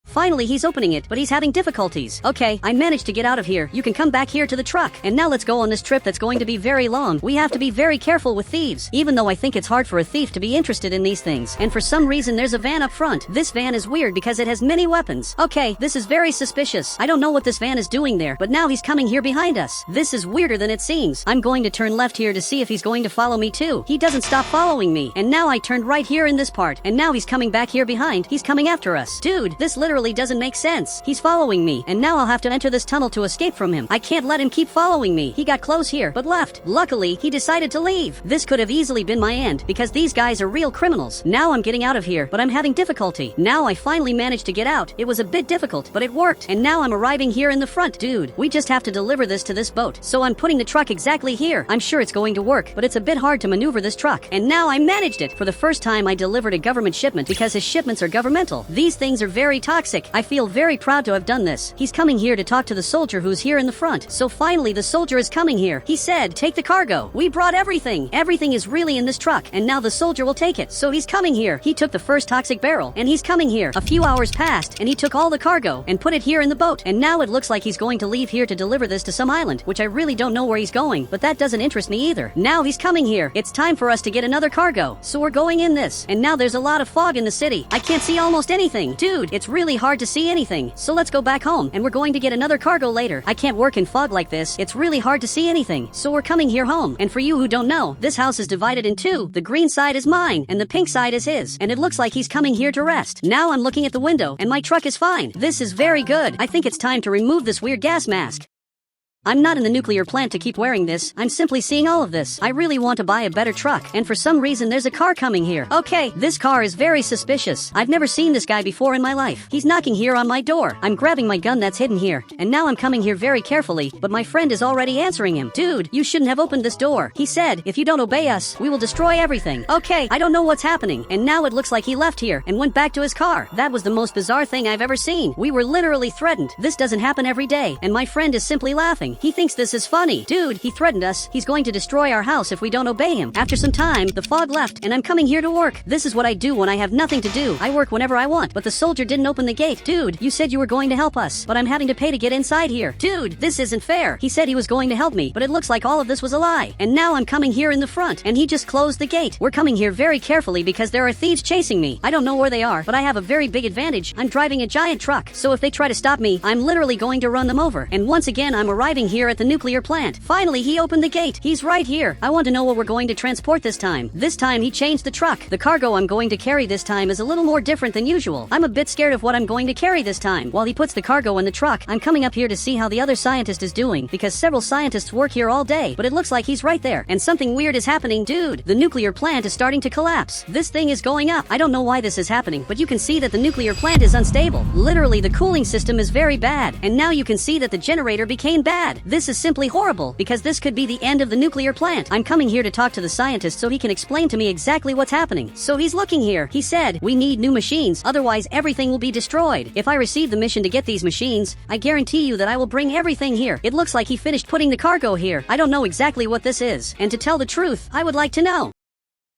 Finally, he's opening it, but he's having difficulties. Okay, I managed to get out of here. You can come back here to the truck. And now let's go on this trip that's going to be very long. We have to be very careful with thieves, even though I think it's hard for a thief to be interested in these things. And for some reason, there's a van up front. This van is weird because it has many weapons. Okay, this is very suspicious. I don't know what this van is doing there, but now he's coming here behind us. This is weirder than it seems. I'm going to turn left here to see if he's going to follow me too. He doesn't stop following me. And now I turned right here in this part. And now he's coming back here behind. He's coming after us. Dude, this literally doesn't make sense. He's following me, and now I'll have to enter this tunnel to escape from him. I can't let him keep following me. He got close here, but left. Luckily, he decided to leave. This could have easily been my end, because these guys are real criminals. Now I'm getting out of here, but I'm having difficulty. Now I finally managed to get out. It was a bit difficult, but it worked. And now I'm arriving here in the front. Dude, we just have to deliver this to this boat. So I'm putting the truck exactly here. I'm sure it's going to work, but it's a bit hard to maneuver this truck. And now I managed it. For the first time, I delivered a government shipment because his shipments are governmental. These things are very toxic. I feel very proud to have done this. He's coming here to talk to the soldier who's here in the front. So finally, the soldier is coming here. He said, take the cargo. We brought everything. Everything is really in this truck, and now the soldier will take it. So he's coming here. He took the first toxic barrel, and he's coming here. A few hours passed, and he took all the cargo and put it here in the boat. And now it looks like he's going to leave here to deliver this to some island, which I really don't know where he's going, but that doesn't interest me either. Now he's coming here. It's time for us to get another cargo. So we're going in this. And now there's a lot of fog in the city. I can't see almost anything. Dude, it's really hard to see anything. So let's go back home, and we're going to get another cargo later. I can't work in fog like this. It's really hard to see anything. So we're coming here home. And for you who don't know, this house is divided in 2. The green side is mine, and the pink side is his. And it looks like he's coming here to rest. Now I'm looking at the window, and my truck is fine. This is very good. I think it's time to remove this weird gas mask. I'm not in the nuclear plant to keep wearing this. I'm simply seeing all of this. I really want to buy a better truck, and for some reason there's a car coming here. Okay, this car is very suspicious. I've never seen this guy before in my life. He's knocking here on my door. I'm grabbing my gun that's hidden here, and now I'm coming here very carefully, but my friend is already answering him. Dude, you shouldn't have opened this door. He said, if you don't obey us, we will destroy everything. Okay, I don't know what's happening, and now it looks like he left here and went back to his car. That was the most bizarre thing I've ever seen. We were literally threatened. This doesn't happen every day, and my friend is simply laughing. laughing. He thinks this is funny. Dude, he threatened us. He's going to destroy our house if we don't obey him. After some time, the fog left, and I'm coming here to work. This is what I do when I have nothing to do. I work whenever I want, but the soldier didn't open the gate. Dude, you said you were going to help us, but I'm having to pay to get inside here. Dude, this isn't fair. He said he was going to help me, but it looks like all of this was a lie. And now I'm coming here in the front, and he just closed the gate. We're coming here very carefully because there are thieves chasing me. I don't know where they are, but I have a very big advantage. I'm driving a giant truck, so if they try to stop me, I'm literally going to run them over. And once again, I'm arriving here at the nuclear plant. Finally, he opened the gate. He's right here. I want to know what we're going to transport this time. This time, he changed the truck. The cargo I'm going to carry this time is a little more different than usual. I'm a bit scared of what I'm going to carry this time. While he puts the cargo in the truck, I'm coming up here to see how the other scientist is doing, because several scientists work here all day, but it looks like he's right there. And something weird is happening. Dude, the nuclear plant is starting to collapse. This thing is going up. I don't know why this is happening, but you can see that the nuclear plant is unstable. Literally, the cooling system is very bad. And now you can see that the generator became bad. This is simply horrible, because this could be the end of the nuclear plant. I'm coming here to talk to the scientist so he can explain to me exactly what's happening. So he's looking here. He said, we need new machines, otherwise everything will be destroyed. If I receive the mission to get these machines, I guarantee you that I will bring everything here. It looks like he finished putting the cargo here. I don't know exactly what this is, and to tell the truth, I would like to know.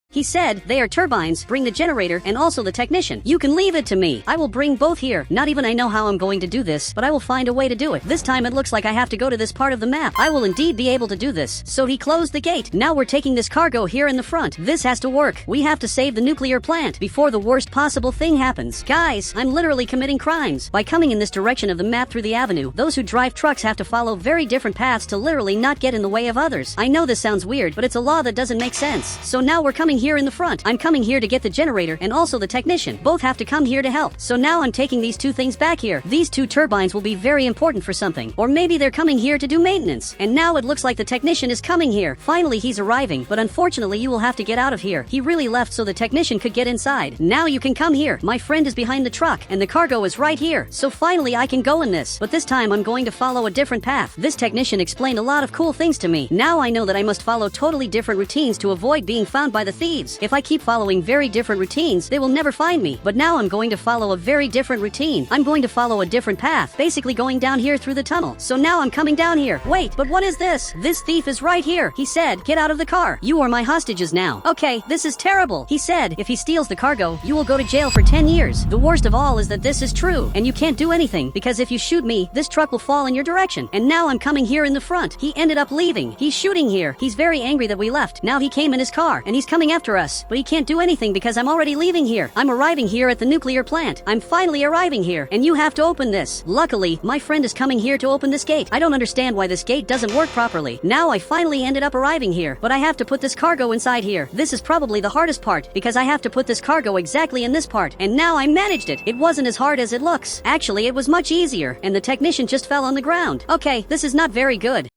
He said, they are turbines, bring the generator, and also the technician. You can leave it to me. I will bring both here. Not even I know how I'm going to do this, but I will find a way to do it. This time it looks like I have to go to this part of the map. I will indeed be able to do this. So he closed the gate. Now we're taking this cargo here in the front. This has to work. We have to save the nuclear plant before the worst possible thing happens. Guys, I'm literally committing crimes. By coming in this direction of the map through the avenue, those who drive trucks have to follow very different paths to literally not get in the way of others. I know this sounds weird, but it's a law that doesn't make sense. So now we're coming here in the front. I'm coming here to get the generator and also the technician. Both have to come here to help. So now I'm taking these two things back here. These two turbines will be very important for something. Or maybe they're coming here to do maintenance. And now it looks like the technician is coming here. Finally, he's arriving, but unfortunately you will have to get out of here. He really left so the technician could get inside. Now you can come here. My friend is behind the truck and the cargo is right here. So finally I can go in this. But this time I'm going to follow a different path. This technician explained a lot of cool things to me. Now I know that I must follow totally different routines to avoid being found by the thieves. If I keep following very different routines, they will never find me. But now I'm going to follow a very different routine. I'm going to follow a different path, basically going down here through the tunnel. So now I'm coming down here. Wait, but what is this? This thief is right here. He said, get out of the car. You are my hostages now. Okay, this is terrible. He said, if he steals the cargo, you will go to jail for 10 years. The worst of all is that this is true, and you can't do anything, because if you shoot me, this truck will fall in your direction. And now I'm coming here in the front. He ended up leaving. He's shooting here. He's very angry that we left. Now he came in his car, and he's coming after us, but he can't do anything because I'm already leaving here. I'm arriving here at the nuclear plant. I'm finally arriving here, and you have to open this. Luckily, my friend is coming here to open this gate. I don't understand why this gate doesn't work properly. Now I finally ended up arriving here, but I have to put this cargo inside here. This is probably the hardest part, because I have to put this cargo exactly in this part, and now I managed it. It wasn't as hard as it looks. Actually, it was much easier, and the technician just fell on the ground. Okay, this is not very good.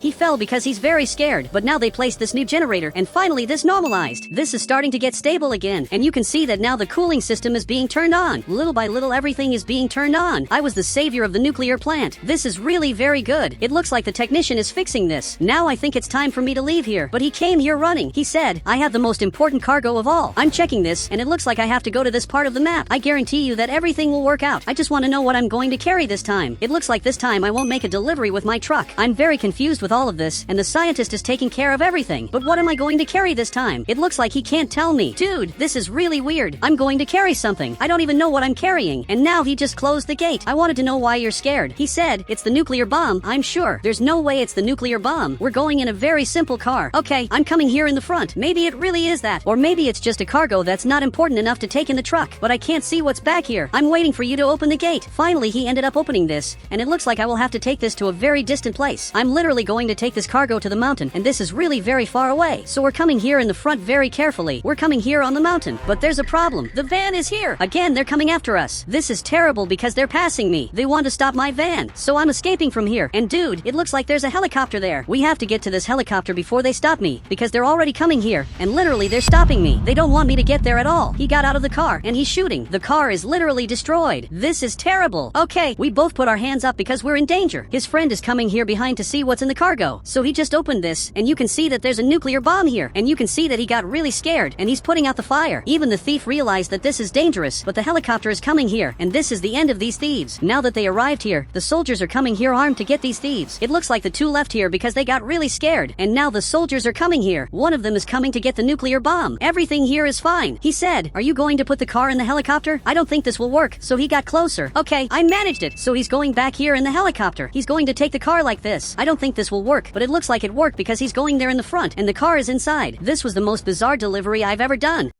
He fell because he's very scared, but now they placed this new generator, and finally this normalized. This is starting to get stable again, and you can see that now the cooling system is being turned on. Little by little everything is being turned on. I was the savior of the nuclear plant. This is really very good. It looks like the technician is fixing this. Now I think it's time for me to leave here, but he came here running. He said, I have the most important cargo of all. I'm checking this, and it looks like I have to go to this part of the map. I guarantee you that everything will work out. I just want to know what I'm going to carry this time. It looks like this time I won't make a delivery with my truck. I'm very confused with all of this, and the scientist is taking care of everything. But what am I going to carry this time? It looks like he can't tell me. Dude, this is really weird. I'm going to carry something. I don't even know what I'm carrying. And now he just closed the gate. I wanted to know why you're scared. He said, it's the nuclear bomb. I'm sure. There's no way it's the nuclear bomb. We're going in a very simple car. Okay, I'm coming here in the front. Maybe it really is that. Or maybe it's just a cargo that's not important enough to take in the truck. But I can't see what's back here. I'm waiting for you to open the gate. Finally, he ended up opening this, and it looks like I will have to take this to a very distant place. I'm literally going to take this cargo to the mountain, and this is really very far away. So we're coming here in the front very carefully. We're coming here on the mountain, but there's a problem. The van is here. Again, they're coming after us. This is terrible because they're passing me. They want to stop my van, so I'm escaping from here. And dude, it looks like there's a helicopter there. We have to get to this helicopter before they stop me, because they're already coming here, and literally they're stopping me. They don't want me to get there at all. He got out of the car, and he's shooting. The car is literally destroyed. This is terrible. Okay, we both put our hands up because we're in danger. His friend is coming here behind to see what's in the car cargo. So he just opened this, and you can see that there's a nuclear bomb here, and you can see that he got really scared, and he's putting out the fire. Even the thief realized that this is dangerous, but the helicopter is coming here, and this is the end of these thieves. Now that they arrived here, the soldiers are coming here armed to get these thieves. It looks like the two left here because they got really scared, and now the soldiers are coming here. One of them is coming to get the nuclear bomb. Everything here is fine. He said, "Are you going to put the car in the helicopter? I don't think this will work." So he got closer. Okay, I managed it. So he's going back here in the helicopter. He's going to take the car like this. I don't think this will work, but it looks like it worked because he's going there in the front, and the car is inside. This was the most bizarre delivery I've ever done.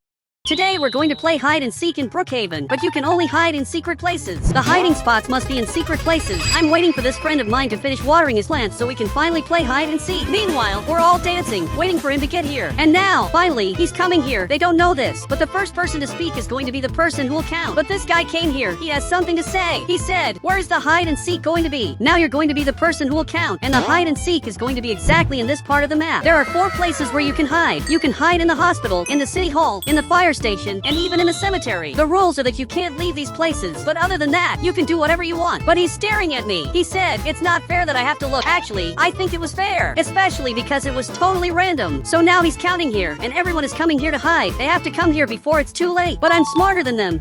Today we're going to play hide and seek in Brookhaven, but you can only hide in secret places. The hiding spots must be in secret places. I'm waiting for this friend of mine to finish watering his plants so we can finally play hide and seek. Meanwhile, we're all dancing, waiting for him to get here. And now, finally, he's coming here. They don't know this, but the first person to speak is going to be the person who will count. But this guy came here. He has something to say. He said, "Where's the hide and seek going to be?" Now you're going to be the person who will count, and the hide and seek is going to be exactly in this part of the map. There are 4 places where you can hide. You can hide in the hospital, in the city hall, in the fire station, and even in the cemetery. The rules are that you can't leave these places, but other than that, you can do whatever you want. But he's staring at me. He said, "It's not fair that I have to look." Actually, I think it was fair, especially because it was totally random. So now he's counting here, and everyone is coming here to hide. They have to come here before it's too late. But I'm smarter than them.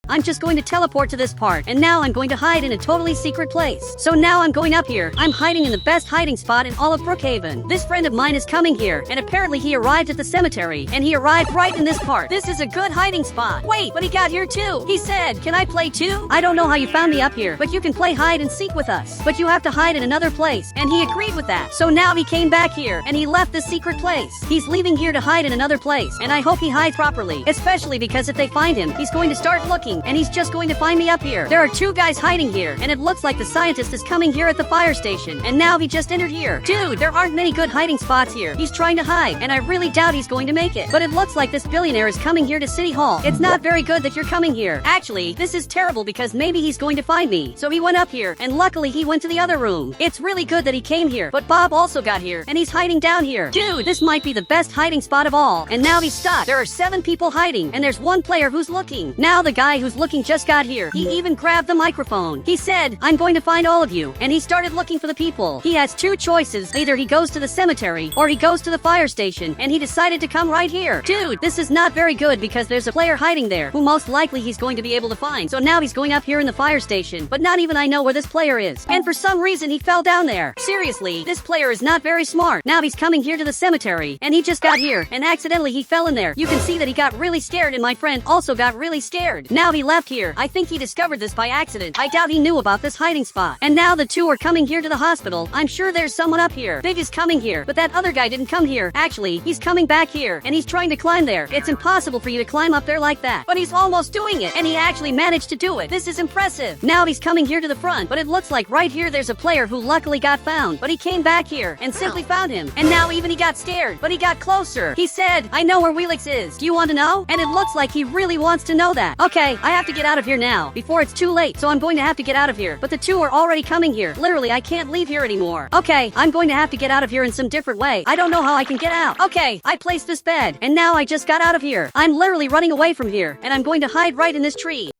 I'm just going to teleport to this part, and now I'm going to hide in a totally secret place. So now I'm going up here. I'm hiding in the best hiding spot in all of Brookhaven. This friend of mine is coming here, and apparently he arrived at the cemetery, and he arrived right in this part. This is a good hiding spot. Wait, but he got here too. He said, "Can I play too?" I don't know how you found me up here, but you can play hide and seek with us. But you have to hide in another place, and he agreed with that. So now he came back here, and he left this secret place. He's leaving here to hide in another place, and I hope he hides properly, especially because if they find him, he's going to start looking, and he's just going to find me up here. There are 2 guys hiding here, and it looks like the scientist is coming here at the fire station, and now he just entered here. Dude, there aren't many good hiding spots here. He's trying to hide, and I really doubt he's going to make it. But it looks like this billionaire is coming here to City Hall. It's not very good that you're coming here. Actually, this is terrible because maybe he's going to find me. So he went up here, and luckily he went to the other room. It's really good that he came here, but Bob also got here, and he's hiding down here. Dude, this might be the best hiding spot of all. And now he's stuck. There are 7 people hiding, and there's 1 player who's looking. Now the guy who's looking just got here. He even grabbed the microphone. He said, "I'm going to find all of you," and he started looking for the people. He has 2 choices. Either he goes to the cemetery, or he goes to the fire station, and he decided to come right here. Dude, this is not very good because there's a player hiding there, who most likely he's going to be able to find. So now he's going up here in the fire station, but not even I know where this player is. And for some reason he fell down there. Seriously, this player is not very smart. Now he's coming here to the cemetery, and he just got here, and accidentally he fell in there. You can see that he got really scared, and my friend also got really scared. Now he left here. I think he discovered this by accident. I doubt he knew about this hiding spot. And now the 2 are coming here to the hospital. I'm sure there's someone up here. Big is coming here, but that other guy didn't come here. Actually, he's coming back here, and he's trying to climb there. It's impossible for you to climb up there like that. But he's almost doing it, and he actually managed to do it. This is impressive. Now he's coming here to the front, but it looks like right here there's a player who luckily got found. But he came back here and simply found him. And now even he got scared, but he got closer. He said, "I know where Wheelix is. Do you want to know?" And it looks like he really wants to know that. Okay, I have to get out of here now, before it's too late. So I'm going to have to get out of here. But the 2 are already coming here. Literally, I can't leave here anymore. Okay, I'm going to have to get out of here in some different way. I don't know how I can get out. Okay, I placed this bed, and now I just got out of here. I'm literally running away from here, and I'm going to hide right in this tree.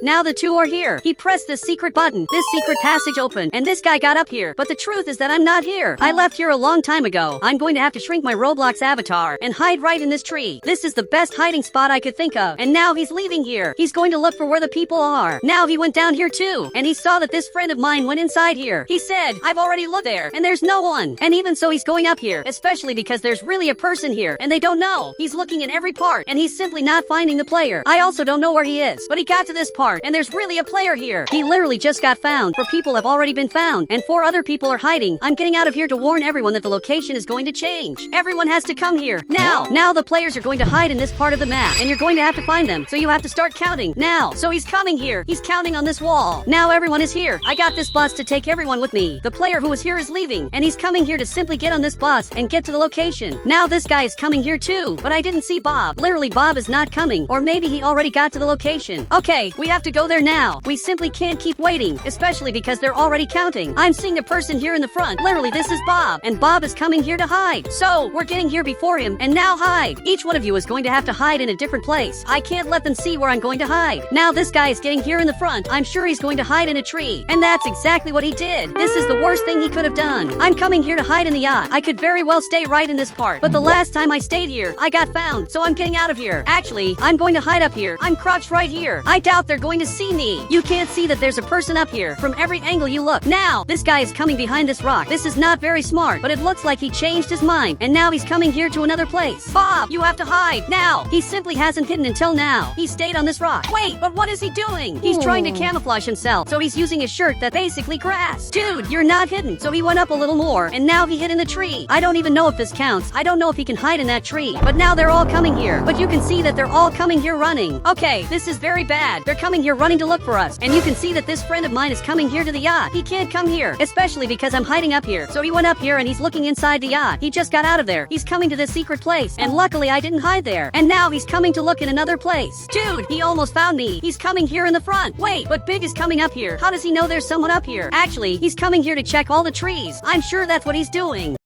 Now the 2 are here. He pressed this secret button. This secret passage opened, and this guy got up here. But the truth is that I'm not here. I left here a long time ago. I'm going to have to shrink my Roblox avatar and hide right in this tree. This is the best hiding spot I could think of. And now he's leaving here. He's going to look for where the people are. Now he went down here too, and he saw that this friend of mine went inside here. He said, "I've already looked there, and there's no one." And even so, he's going up here, especially because there's really a person here, and they don't know. He's looking in every part, and he's simply not finding the player. I also don't know where he is, but he got to this part, and there's really a player here. He literally just got found. 4 people have already been found, and 4 other people are hiding. I'm getting out of here to warn everyone that the location is going to change. Everyone has to come here. Now the players are going to hide in this part of the map, and you're going to have to find them. So you have to start counting. Now, so he's coming here. He's counting on this wall. Now everyone is here. I got this bus to take everyone with me. The player who was here is leaving, and he's coming here to simply get on this bus and get to the location. Now this guy is coming here too, but I didn't see Bob. Literally, Bob is not coming, or maybe he already got to the location. Okay, we have have to go there now. We simply can't keep waiting, especially because they're already counting. I'm seeing a person here in the front. Literally, this is Bob, and Bob is coming here to hide. So, we're getting here before him, and now hide. Each one of you is going to have to hide in a different place. I can't let them see where I'm going to hide. Now this guy is getting here in the front. I'm sure he's going to hide in a tree. And that's exactly what he did. This is the worst thing he could have done. I'm coming here to hide in the yacht. I could very well stay right in this part. But the last time I stayed here, I got found. So I'm getting out of here. Actually, I'm going to hide up here. I'm crouched right here. I doubt they're going to see me. You can't see that there's a person up here from every angle you look. Now, this guy is coming behind this rock. This is not very smart, but it looks like he changed his mind. And now he's coming here to another place. Bob, you have to hide. Now, he simply hasn't hidden until now. He stayed on this rock. Wait, but what is he doing? He's trying to camouflage himself. So he's using a shirt that's basically grass. Dude, you're not hidden. So he went up a little more, and now he hid in the tree. I don't even know if this counts. I don't know if he can hide in that tree. But now they're all coming here. But you can see that they're all coming here running. Okay, this is very bad. They're coming here running to look for us. And you can see that this friend of mine is coming here to the yacht. He can't come here, especially because I'm hiding up here. So he went up here and he's looking inside the yacht. He just got out of there. He's coming to this secret place. And luckily I didn't hide there. And now he's coming to look in another place. Dude, he almost found me. He's coming here in the front. Wait, but Big is coming up here. How does he know there's someone up here? Actually, he's coming here to check all the trees. I'm sure that's what he's doing.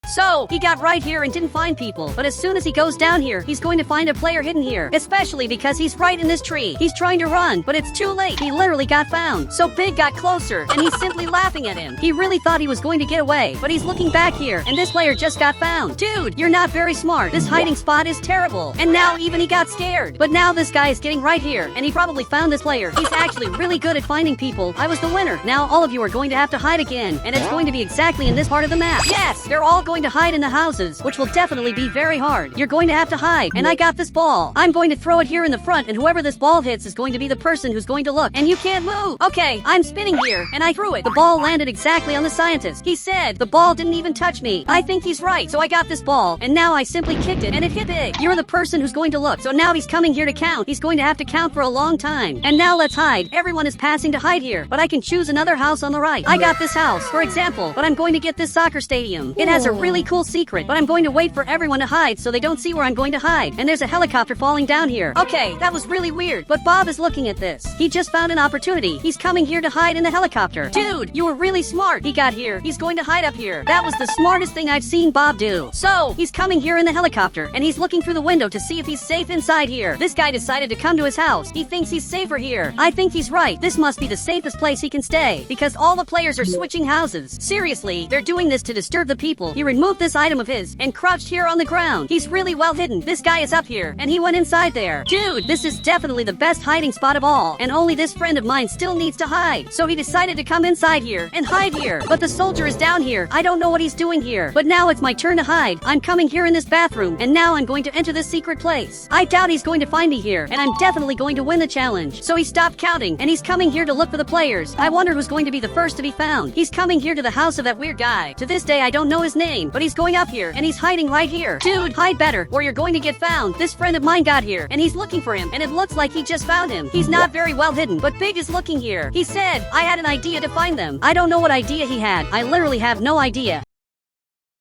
So, he got right here and didn't find people. But as soon as he goes down here, he's going to find a player hidden here. Especially because he's right in this tree. He's trying to run, but it's too late. He literally got found. So Big got closer, and he's simply laughing at him. He really thought he was going to get away, but he's looking back here, and this player just got found. Dude, you're not very smart. This hiding spot is terrible. And now even he got scared. But now this guy is getting right here, and he probably found this player. He's actually really good at finding people. I was the winner. Now all of you are going to have to hide again, and it's going to be exactly in this part of the map. Yes, they're all going to hide in the houses, which will definitely be very hard. You're going to have to hide, and I got this ball. I'm going to throw it here in the front, and whoever this ball hits is going to be the person who's going to look, and you can't move. Okay, I'm spinning here, and I threw it. The ball landed exactly on the scientist. He said the ball didn't even touch me. I think he's right, so I got this ball, and now I simply kicked it, and it hit Big. You're the person who's going to look, so now he's coming here to count. He's going to have to count for a long time. And now let's hide. Everyone is passing to hide here, but I can choose another house on the right. I got this house, for example, but I'm going to get this soccer stadium. It has a really cool secret, but I'm going to wait for everyone to hide so they don't see where I'm going to hide. And there's a helicopter falling down here. Okay, that was really weird, but Bob is looking at this. He just found an opportunity. He's coming here to hide in the helicopter. Dude, you were really smart. He got here. He's going to hide up here. That was the smartest thing I've seen Bob do. So, he's coming here in the helicopter, and he's looking through the window to see if he's safe inside here. This guy decided to come to his house. He thinks he's safer here. I think he's right. This must be the safest place he can stay, because all the players are switching houses. Seriously, they're doing this to disturb the people. He removed this item of his and crouched here on the ground. He's really well hidden. This guy is up here, and he went inside there. Dude, this is definitely the best hiding spot of all, and only this friend of mine still needs to hide. So he decided to come inside here and hide here. But the soldier is down here. I don't know what he's doing here. But now it's my turn to hide. I'm coming here in this bathroom, and now I'm going to enter this secret place. I doubt he's going to find me here, and I'm definitely going to win the challenge. So he stopped counting, and he's coming here to look for the players. I wonder who's going to be the first to be found. He's coming here to the house of that weird guy. To this day, I don't know his name, but he's going up here, and he's hiding right here. Dude, hide better, or you're going to get found. This friend of mine got here, and he's looking for him, and it looks like he just found him. He's not very well hidden, but Big is looking here. He said, I had an idea to find them. I don't know what idea he had. I literally have no idea.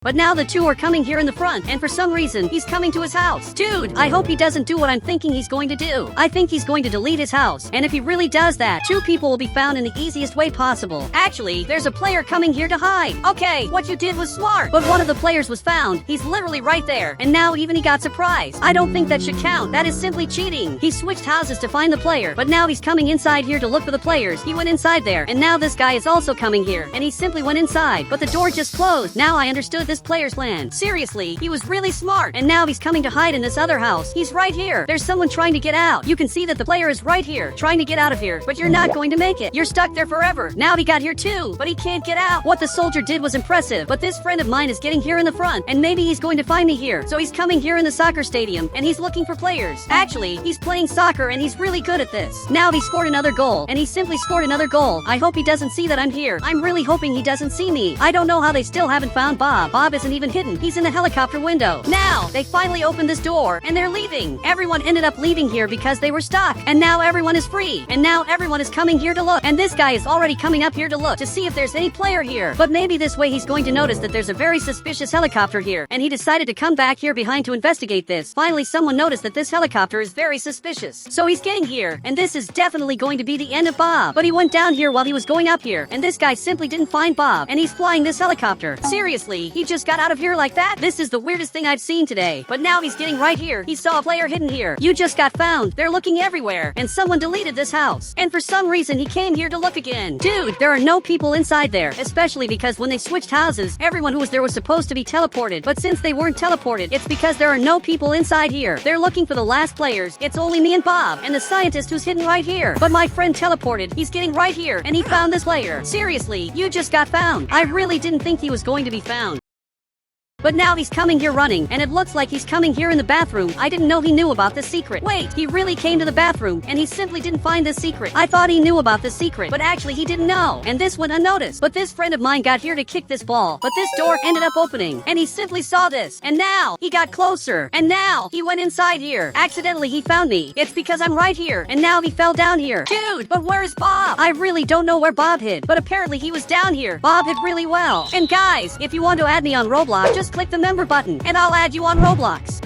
But now the two are coming here in the front, and for some reason, he's coming to his house. Dude, I hope he doesn't do what I'm thinking he's going to do. I think he's going to delete his house, and if he really does that, two people will be found in the easiest way possible. Actually, there's a player coming here to hide. Okay, what you did was smart, but one of the players was found. He's literally right there, and now even he got surprised. I don't think that should count. That is simply cheating. He switched houses to find the player, but now he's coming inside here to look for the players. He went inside there, and now this guy is also coming here, and he simply went inside, but the door just closed. Now I understood this player's plan. Seriously, he was really smart, and now he's coming to hide in this other house. He's right here. There's someone trying to get out. You can see that the player is right here, trying to get out of here, but you're not going to make it. You're stuck there forever. Now he got here too, but he can't get out. What the soldier did was impressive, but this friend of mine is getting here in the front, and maybe he's going to find me here. So he's coming here in the soccer stadium, and he's looking for players. Actually, he's playing soccer, and he's really good at this. Now he scored another goal, and he simply scored another goal. I hope he doesn't see that I'm here. I'm really hoping he doesn't see me. I don't know how they still haven't found Bob. Bob isn't even hidden. He's in the helicopter window. Now, they finally opened this door, and they're leaving. Everyone ended up leaving here because they were stuck. And now everyone is free. And now everyone is coming here to look. And this guy is already coming up here to look to see if there's any player here. But maybe this way he's going to notice that there's a very suspicious helicopter here. And he decided to come back here behind to investigate this. Finally, someone noticed that this helicopter is very suspicious. So he's getting here. And this is definitely going to be the end of Bob. But he went down here while he was going up here. And this guy simply didn't find Bob. And he's flying this helicopter. Seriously, he just got out of here like that? This is the weirdest thing I've seen today. But now he's getting right here. He saw a player hidden here. You just got found. They're looking everywhere. And someone deleted this house. And for some reason, he came here to look again. Dude, there are no people inside there. Especially because when they switched houses, everyone who was there was supposed to be teleported. But since they weren't teleported, it's because there are no people inside here. They're looking for the last players. It's only me and Bob, and the scientist who's hidden right here. But my friend teleported. He's getting right here, and he found this player. Seriously, you just got found. I really didn't think he was going to be found. But now he's coming here running, and it looks like he's coming here in the bathroom. I didn't know he knew about this secret. Wait, he really came to the bathroom, and he simply didn't find this secret. I thought he knew about this secret, but actually he didn't know. And this went unnoticed. But this friend of mine got here to kick this ball, but this door ended up opening, and he simply saw this. And now, he got closer, and now, he went inside here. Accidentally, he found me. It's because I'm right here, and now he fell down here. Dude, but where's Bob? I really don't know where Bob hid, but apparently he was down here. Bob hid really well. And guys, if you want to add me on Roblox, just click the member button, and I'll add you on Roblox.